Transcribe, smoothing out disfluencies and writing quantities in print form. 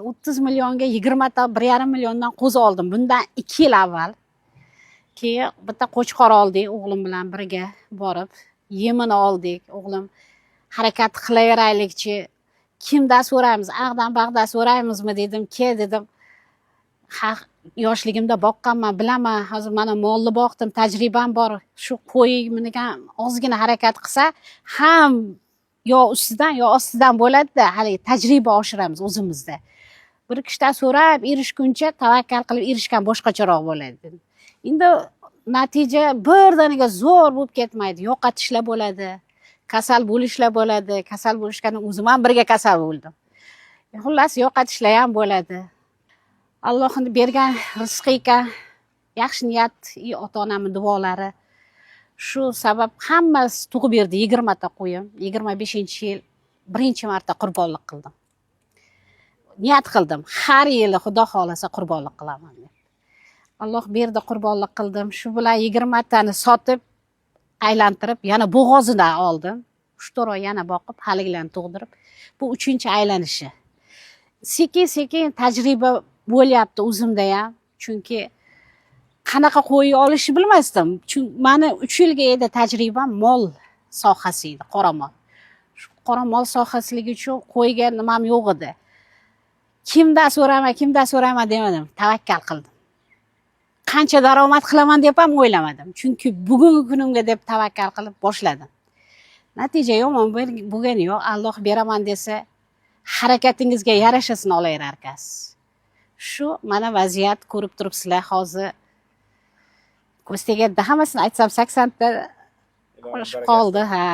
30 millionga 20 ta 1,5 milliondan qo'zi oldim. Bundan 2 yil avval. Keyin bitta qo'chqor oldik o'g'lim bilan birga borib, yemini oldik. O'g'lim harakat qilaveraylikchi. Kimdan so'raymiz? Ag'dan bag'dan so'raymizmi dedim. Dedim. Ha, yoshligimda boqqanman, bilaman. Hozir mana molni boqdim, tajribam bor. Shu qo'y minigan ozgina harakat qilsa, ham yo ustidan yo ostidan bo'ladi-da, hali tajriba oshiramiz o'zimizda. Bir kishidan so'rab erishguncha tavakkal qilib erishgan boshqacharoq bo'ladi. Endi natija birdaniga zo'r bo'lib ketmaydi. Yo'qotishlar bo'ladi, kasal bo'lishlar bo'ladi. Kasal bo'lishgandan o'zim ham birga kasal bo'ldim. Xullas yo'qotishlar ham bo'ladi. Allohning bergan rizqi ekan, yaxshi niyat, ota-onamning duolari. Shu sabab hammasi tug'ib berdi 20 ta qo'yim. 25-yil birinchi marta qurbonlik qildim. Niyat qildim, har yili Xudo xolasa qurbonlik qilaman deb. Alloh berdi, qurbonlik qildim. Shu bilan 20 tani sotib, aylantirib, yana bo'g'ozidan oldim. 3-4 oy yana boqib, haligilarni tug'dirib, bu 3-aylanishi. Sekin-sekin tajriba bo'lyapti o'zimda ham. Chunki qanaqa qo'y olishni bilmasdim. Chunki meni 3 yilga edi tajribam mol sohasi edi, qoramol. Shu qoramol sohasiligi uchun qo'yga nimam yo'q edi. Kimdan so'rayman demadim, tavakkal qildim. Qancha daromad qilaman deb ham o'ylamadim. Chunki bugungi kunimga deb tavakkal qilib boshladim. Natija yomon bo'lgani yo'q. Alloh beraman desa, harakatingizga yarashasini olaverarsiz. Shu mana vaziyat ko'rib turibsizlar hozir. Ko'z tegadi, hammasini aytsam 80 ta qoldi, ha.